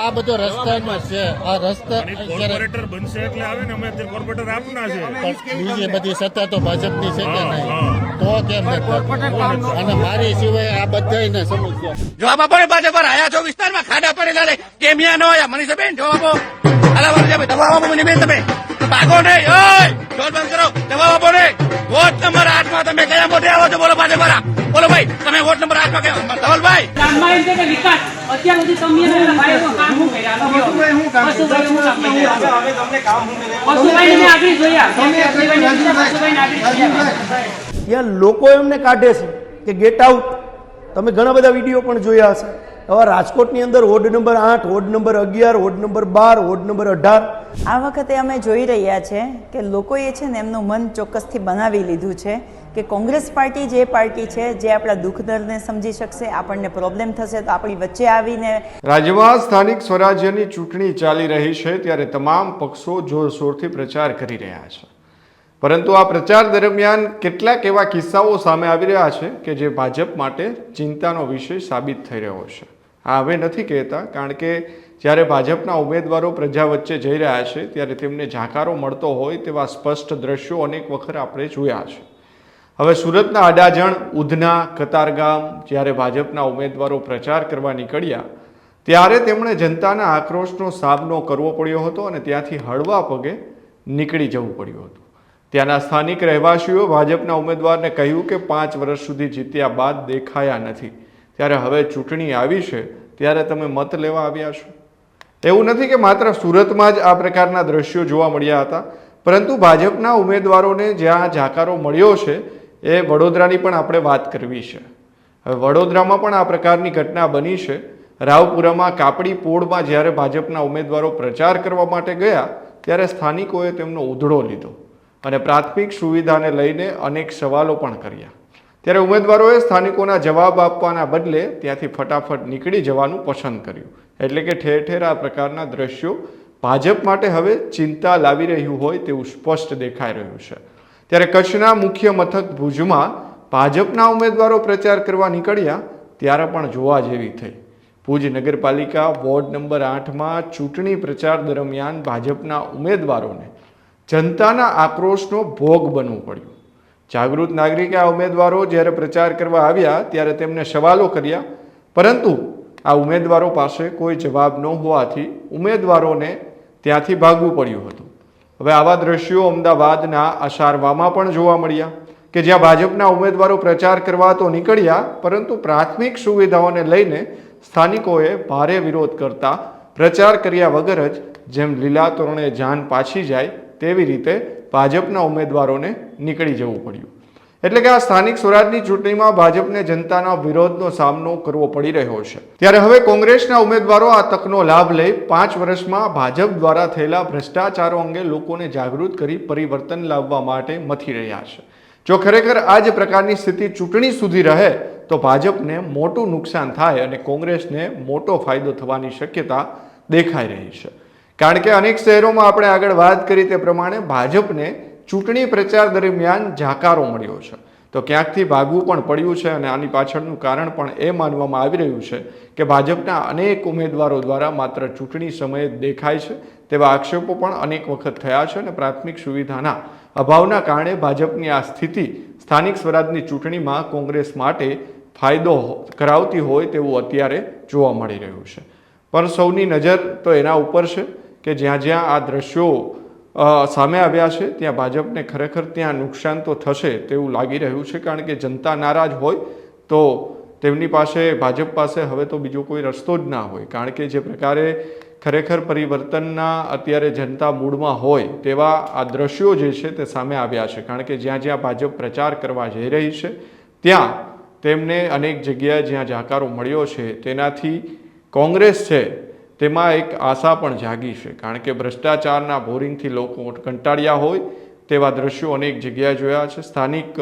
આ બધો રસ્તામાં છે. આ રસ્તા કોર્પોરેટર બનશે એટલે આવે ને, અમે અત્યારે કોર્પોરેટર આપના છે. બીજી બધી સત્તા તો ભાજપની છે કે નહીં, તો કેમ નથી? અને મારી સિવાય આ બધાને સમસ્યા. જવાબ આપો ને ભાજપ પર આયા છો વિસ્તારમાં ખાડા પડેલા રે કેમિયા નો આયા મનીષાબેન જવાબ આપો. અલા ભાઈ જવાબ આપો મને બેન, તમે ભાગો નહીં. ઓય ઢોલ બંધ કરો, જવાબ આપો ને. વોટ નંબર 8 માં તમે કયા મોઢે આવો છો? બોલો ભાજપ વાળા, બોલો ભાઈ તમે વોટ નંબર 8 માં કયા? ધવલભાઈ ગામમાં એમ છે કે વિકાસ અત્યાર સુધી તમે ભાઈઓ કામ શું કર્યા? પશુભાઈને આગળ જોયા, પશુભાઈને આગળ જોયા. ત્યાં લોકો એમને કાઢે છે કે ગેટ આઉટ. તમે ઘણા બધા વિડીયો પણ જોયા હશે. હવે રાજકોટની અંદર ward number 8, ward number 11, ward number 12, ward number 18. આ વખતે અમે જોઈ રહ્યા છે કે લોકોએ છે ને એમનું મન ચોક્કસથી બનાવી લીધું છે કે કોંગ્રેસ પાર્ટી જે પાર્ટી છે જે આપણા દુઃખ દર્દને સમજી શકશે, આપણને પ્રોબ્લેમ થશે તો આપણી વચ્ચે આવીને. રાજ્યમાં સ્થાનિક સ્વરાજ્યની ચૂંટણી ચાલી રહી છે ત્યારે તમામ પક્ષો જોરશોરથી પ્રચાર કરી રહ્યા છે. પરંતુ આ પ્રચાર દરમિયાન કેટલાક એવા કિસ્સાઓ સામે આવી રહ્યા છે કે જે ભાજપ માટે ચિંતાનો વિષય સાબિત થઈ રહ્યો છે. આ હવે નથી કહેતા, કારણ કે જ્યારે ભાજપના ઉમેદવારો પ્રજા વચ્ચે જઈ રહ્યા છે ત્યારે તેમને જાકારો મળતો હોય તેવા સ્પષ્ટ દ્રશ્યો અનેક વખત આપણે જોયા છે. હવે સુરતના અડાજણ, ઉધના, કતારગામ જ્યારે ભાજપના ઉમેદવારો પ્રચાર કરવા નીકળ્યા ત્યારે તેમણે જનતાના આક્રોશનો સામનો કરવો પડ્યો હતો અને ત્યાંથી હળવા પગે નીકળી જવું પડ્યું હતું. ત્યાંના સ્થાનિક રહેવાસીઓ ભાજપના ઉમેદવારને કહ્યું કે 5 વર્ષ સુધી જીત્યા બાદ દેખાયા નથી, ત્યારે હવે ચૂંટણી આવી છે ત્યારે તમે મત લેવા આવ્યા છો. એવું નથી કે માત્ર સુરતમાં જ આ પ્રકારના દ્રશ્યો જોવા મળ્યા હતા, પરંતુ ભાજપના ઉમેદવારોને જ્યાં જાકારો મળ્યો છે એ વડોદરાની પણ આપણે વાત કરવી છે. હવે વડોદરામાં પણ આ પ્રકારની ઘટના બની છે. રાવપુરામાં કાપડી પોળમાં જ્યારે ભાજપના ઉમેદવારો પ્રચાર કરવા માટે ગયા ત્યારે સ્થાનિકોએ તેમનો ઉધડો લીધો અને પ્રાથમિક સુવિધાને લઈને અનેક સવાલો પણ કર્યા. ત્યારે ઉમેદવારોએ સ્થાનિકોના જવાબ આપવાના બદલે ત્યાંથી ફટાફટ નીકળી જવાનું પસંદ કર્યું. એટલે કે ઠેર ઠેર આ પ્રકારના દ્રશ્યો ભાજપ માટે હવે ચિંતા લાવી રહ્યું હોય તેવું સ્પષ્ટ દેખાઈ રહ્યું છે. ત્યારે કચ્છના મુખ્ય મથક ભુજમાં ભાજપના ઉમેદવારો પ્રચાર કરવા નીકળ્યા ત્યારે પણ જોવા જેવી થઈ. ભુજ નગરપાલિકા વોર્ડ નંબર 8માં ચૂંટણી પ્રચાર દરમિયાન ભાજપના ઉમેદવારોને જનતાના આક્રોશનો ભોગ બનવું પડ્યું. જાગૃત નાગરિકે આ ઉમેદવારો જ્યારે પ્રચાર કરવા આવ્યા ત્યારે તેમને સવાલો કર્યા, પરંતુ આ ઉમેદવારો પાસે કોઈ જવાબ ન હોવાથી ઉમેદવારોને ત્યાંથી ભાગવું પડ્યું હતું. હવે આવા દ્રશ્યો અમદાવાદના અસારવામાં પણ જોવા મળ્યા કે જ્યાં ભાજપના ઉમેદવારો પ્રચાર કરવા તો નીકળ્યા, પરંતુ પ્રાથમિક સુવિધાઓને લઈને સ્થાનિકોએ ભારે વિરોધ કરતા પ્રચાર કર્યા વગર જ જેમ લીલા તોરણે જાન પાછી જાય તેવી રીતે ભાજપના ઉમેદવારોને નીકળી જવું પડ્યું. એટલે કે આ સ્થાનિક સ્વરાજની ચૂંટણીમાં ભાજપને જનતાના વિરોધનો સામનો કરવો પડી રહ્યો છે. ત્યારે હવે કોંગ્રેસના ઉમેદવારો આ તકનો લાભ લઈ 5 વર્ષમાં ભાજપ દ્વારા થયેલા ભ્રષ્ટાચારો અંગે લોકોને જાગૃત કરી પરિવર્તન લાવવા માટે મથી રહ્યા છે. જો ખરેખર આ જ પ્રકારની સ્થિતિ ચૂંટણી સુધી રહે તો ભાજપને મોટું નુકસાન થાય અને કોંગ્રેસને મોટો ફાયદો થવાની શક્યતા દેખાઈ રહી છે. કારણ કે અનેક શહેરોમાં આપણે આગળ વાત કરી તે પ્રમાણે ભાજપને ચૂંટણી પ્રચાર દરમિયાન જાકારો મળ્યો છે, તો ક્યાંકથી ભાગવું પણ પડ્યું છે. અને આની પાછળનું કારણ પણ એ માનવામાં આવી રહ્યું છે કે ભાજપના અનેક ઉમેદવારો દ્વારા માત્ર ચૂંટણી સમયે દેખાય છે તેવા આક્ષેપો પણ અનેક વખત થયા છે. અને પ્રાથમિક સુવિધાના અભાવના કારણે ભાજપની આ સ્થિતિ સ્થાનિક સ્વરાજની ચૂંટણીમાં કોંગ્રેસ માટે ફાયદો કરાવતી હોય તેવું અત્યારે જોવા મળી રહ્યું છે. પણ સૌની નજર તો એના ઉપર છે કે જ્યાં જ્યાં આ દ્રશ્યો સામે આવ્યા છે ત્યાં ભાજપને ખરેખર ત્યાં નુકસાન તો થશે તેવું લાગી રહ્યું છે. કારણ કે જનતા નારાજ હોય તો તેમની પાસે, ભાજપ પાસે હવે તો બીજો કોઈ રસ્તો જ ના હોય. કારણ કે જે પ્રકારે ખરેખર પરિવર્તનના અત્યારે જનતા મૂડમાં હોય તેવા આ દ્રશ્યો જે છે તે સામે આવ્યા છે. કારણ કે જ્યાં જ્યાં ભાજપ પ્રચાર કરવા જઈ રહી છે ત્યાં તેમને અનેક જગ્યાએ જ્યાં જાકારો મળ્યો છે તેનાથી કોંગ્રેસ છે તેમાં એક આશા પણ જાગી છે. કારણ કે ભ્રષ્ટાચારના બોરિંગથી લોકો કંટાળ્યા હોય તેવા દ્રશ્યો અનેક જગ્યાએ જોયા છે. સ્થાનિક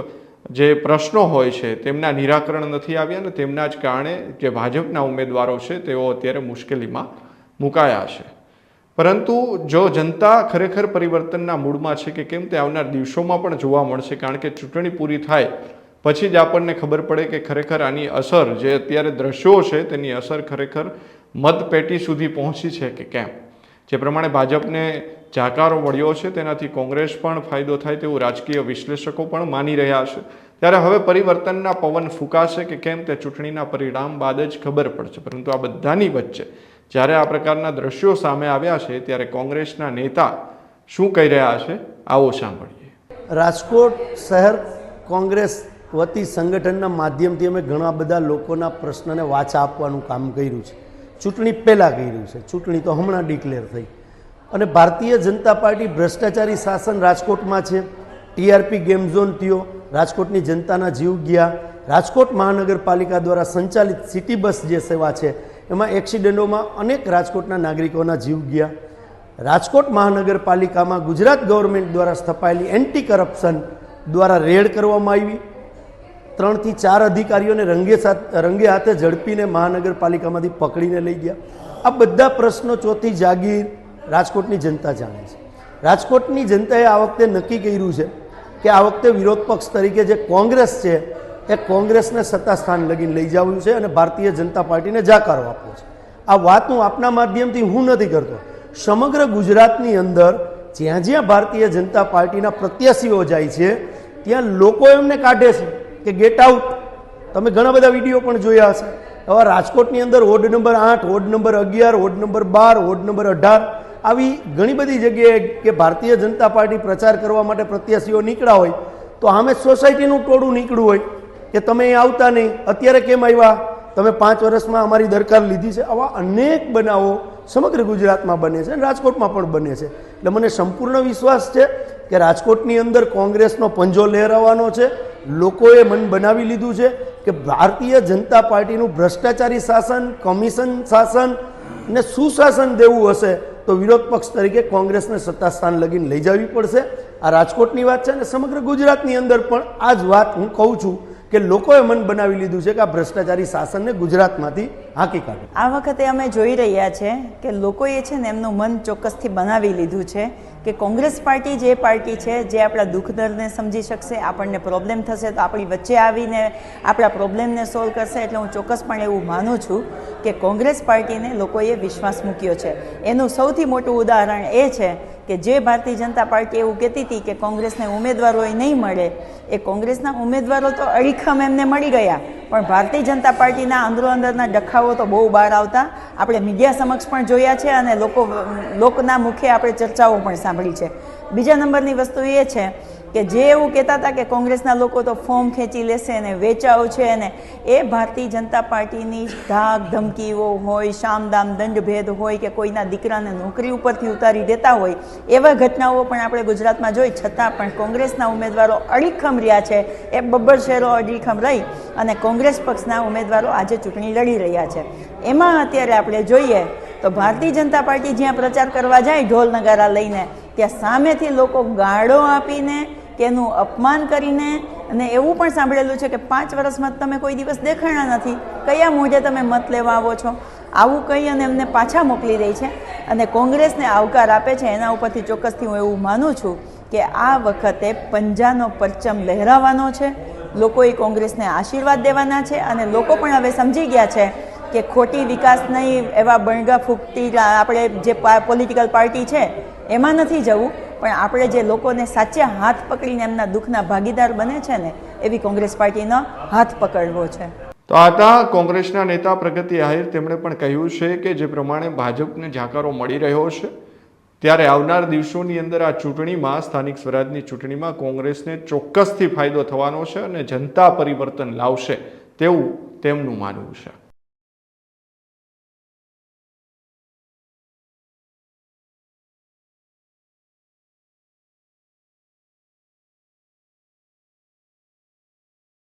જે પ્રશ્નો હોય છે તેમના નિરાકરણ નથી આવ્યા અને તેમના જ કારણે જે ભાજપના ઉમેદવારો છે તેઓ અત્યારે મુશ્કેલીમાં મુકાયા છે. પરંતુ જો જનતા ખરેખર પરિવર્તનના મૂડમાં છે કે કેમ તે આવનાર દિવસોમાં પણ જોવા મળશે. કારણ કે ચૂંટણી પૂરી થાય પછી જ આપણને ખબર પડે કે ખરેખર આની અસર જે અત્યારે દ્રશ્યો છે તેની અસર ખરેખર મતપેટી સુધી પહોંચી છે કે કેમ? જે પ્રમાણે ભાજપને જાકારો વળ્યો છે તેનાથી કોંગ્રેસ પણ ફાયદો થાય તેવું રાજકીય વિશ્લેષકો પણ માની રહ્યા છે. ત્યારે હવે પરિવર્તનના પવન ફૂંકાશે કે કેમ તે ચૂંટણીના પરિણામ બાદ જ ખબર પડશે. પરંતુ આ બધાની વચ્ચે જ્યારે આ પ્રકારના દ્રશ્યો સામે આવ્યા છે ત્યારે કોંગ્રેસના નેતા શું કહી રહ્યા છે આવો સાંભળીએ. રાજકોટ શહેર કોંગ્રેસ વતી સંગઠનના માધ્યમથી અમે ઘણા બધા લોકોના પ્રશ્નને વાચા આપવાનું કામ કર્યું છે. ચૂંટણી પહેલાં કર્યું છે, ચૂંટણી તો હમણાં ડિક્લેર થઈ. અને ભારતીય જનતા પાર્ટી ભ્રષ્ટાચારી શાસન રાજકોટમાં છે. ટીઆરપી ગેમ ઝોન થયો, રાજકોટની જનતાના જીવ ગયા. રાજકોટ મહાનગરપાલિકા દ્વારા સંચાલિત સિટી બસ જે સેવા છે એમાં એક્સિડન્ટોમાં અનેક રાજકોટના નાગરિકોના જીવ ગયા. રાજકોટ મહાનગરપાલિકામાં ગુજરાત ગવર્મેન્ટ દ્વારા સ્થપાયેલી એન્ટી કરપ્શન દ્વારા રેડ કરવામાં આવી. 3 થી 4 અધિકારીઓને રંગે હાથે ઝડપીને મહાનગરપાલિકામાંથી પકડીને લઈ ગયા. આ બધા પ્રશ્નો ચોથી જાગીર રાજકોટની જનતા જાણે છે. રાજકોટની જનતાએ આ વખતે નક્કી કર્યું છે કે આ વખતે વિરોધ પક્ષ તરીકે જે કોંગ્રેસ છે એ કોંગ્રેસને સત્તા સ્થાન લગીને લઈ જવું છે અને ભારતીય જનતા પાર્ટીને જાકારો આપવો છે. આ વાત હું આપના માધ્યમથી હું નથી કરતો. સમગ્ર ગુજરાતની અંદર જ્યાં જ્યાં ભારતીય જનતા પાર્ટીના પ્રત્યાશીઓ જાય છે ત્યાં લોકો એમને કાઢે છે કે ગેટ આઉટ. તમે ઘણા બધા વિડીયો પણ જોયા હશે. હવે રાજકોટની અંદર ward number 8, ward number 11, ward number 12, ward number 18 આવી ઘણી બધી જગ્યાએ કે ભારતીય જનતા પાર્ટી પ્રચાર કરવા માટે પ્રત્યાશીઓ નીકળ્યા હોય તો આમે સોસાયટીનું ટોળું નીકળ્યું હોય કે તમે અહીં આવતા નહીં, અત્યારે કેમ આવ્યા, તમે 5 વર્ષમાં અમારી દરકાર લીધી છે. આવા અનેક બનાવો સમગ્ર ગુજરાતમાં બને છે અને રાજકોટમાં પણ બને છે. એટલે મને સંપૂર્ણ વિશ્વાસ છે કે રાજકોટની અંદર કોંગ્રેસનો પંજો લહેરાવાનો છે. લોકોએ મન બનાવી લીધું છે કે ભારતીય જનતા પાર્ટીનું ભ્રષ્ટાચારી શાસન, કમિશન શાસન ને સુશાસન દેવું હશે તો વિરોધ પક્ષ તરીકે કોંગ્રેસને સત્તા સ્થાન લગીને લઈ જવી પડશે. આ રાજકોટની વાત છે અને સમગ્ર ગુજરાતની અંદર પણ આ જ વાત હું કહું છું કે લોકોએ મન બનાવી લીધું છે કે આ ભ્રષ્ટાચારી શાસનને ગુજરાતમાંથી હાંકી કાઢે. આ વખતે અમે જોઈ રહ્યા છે કે લોકોએ છે ને એમનું મન ચોક્કસથી બનાવી લીધું છે કે કોંગ્રેસ પાર્ટી જે પાર્ટી છે જે આપણા દુઃખ દર્દને સમજી શકશે, આપણને પ્રોબ્લેમ થશે તો આપણી વચ્ચે આવીને આપણા પ્રોબ્લેમને સોલ્વ કરશે. એટલે હું ચોક્કસપણે એવું માનું છું કે કોંગ્રેસ પાર્ટીને લોકોએ વિશ્વાસ મૂક્યો છે. એનું સૌથી મોટું ઉદાહરણ એ છે કે જે ભારતીય જનતા પાર્ટી એવું કહેતી હતી કે કોંગ્રેસને ઉમેદવારો નહીં મળે, એ કોંગ્રેસના ઉમેદવારો તો અડીખમ એમને મળી ગયા, પણ ભારતીય જનતા પાર્ટીના અંદરોઅંદરના ડખાઓ તો બહુ બહાર આવતા આપણે મીડિયા સમક્ષ પણ જોયા છે અને લોકોના મુખે આપણે ચર્ચાઓ પણ સાંભળી છે. બીજા નંબરની વસ્તુ એ છે કે જે એવું કહેતા હતા કે કોંગ્રેસના લોકો તો ફોર્મ ખેંચી લેશે ને વેચાવ છે ને એ ભારતીય જનતા પાર્ટીની ધાક ધમકીઓ હોય, શામદામ દંડભેદ હોય કે કોઈના દીકરાને નોકરી ઉપરથી ઉતારી દેતા હોય એવા ઘટનાઓ પણ આપણે ગુજરાતમાં જોઈ. છતાં પણ કોંગ્રેસના ઉમેદવારો અડીખમ રહ્યા છે. એ બબ્બર શહેરો અડીખમ રહી અને કોંગ્રેસ પક્ષના ઉમેદવારો આજે ચૂંટણી લડી રહ્યા છે. એમાં અત્યારે આપણે જોઈએ તો ભારતીય જનતા પાર્ટી જ્યાં પ્રચાર કરવા જાય ઢોલ નગારા લઈને ત્યાં સામેથી લોકો ગાળો આપીને કે એનું અપમાન કરીને, અને એવું પણ સાંભળેલું છે કે 5 વર્ષમાં તમે કોઈ દિવસ દેખાણા નથી, કયા મોઢે તમે મત લેવા આવો છો, આવું કહી અને એમને પાછા મોકલી દે છે અને કોંગ્રેસને આવકાર આપે છે. એના ઉપરથી ચોક્કસથી હું એવું માનું છું કે આ વખતે પંજાનો પરચમ લહેરાવાનો છે. લોકોએ કોંગ્રેસને આશીર્વાદ દેવાના છે અને લોકો પણ હવે સમજી ગયા છે કે ખોટી વિકાસ નહીં એવા બણગા ફૂંકતી આપણે જે પોલિટિકલ પાર્ટી છે એમાં નથી જવું, પણ આપણે જે લોકોને સાચા હાથ પકડીને એમના દુઃખના ભાગીદાર બને છે ને એવી કોંગ્રેસ પાર્ટીનો હાથ પકડવો છે. તો આ હતા કોંગ્રેસના નેતા પ્રગતિ આહિર. તેમણે પણ કહ્યું છે કે જે પ્રમાણે ભાજપને જાકારો મળી રહ્યો છે ત્યારે આવનાર દિવસોની અંદર આ ચૂંટણીમાં, સ્થાનિક સ્વરાજની ચૂંટણીમાં કોંગ્રેસને ચોક્કસથી ફાયદો થવાનો છે અને જનતા પરિવર્તન લાવશે તેવું તેમનું માનવું છે.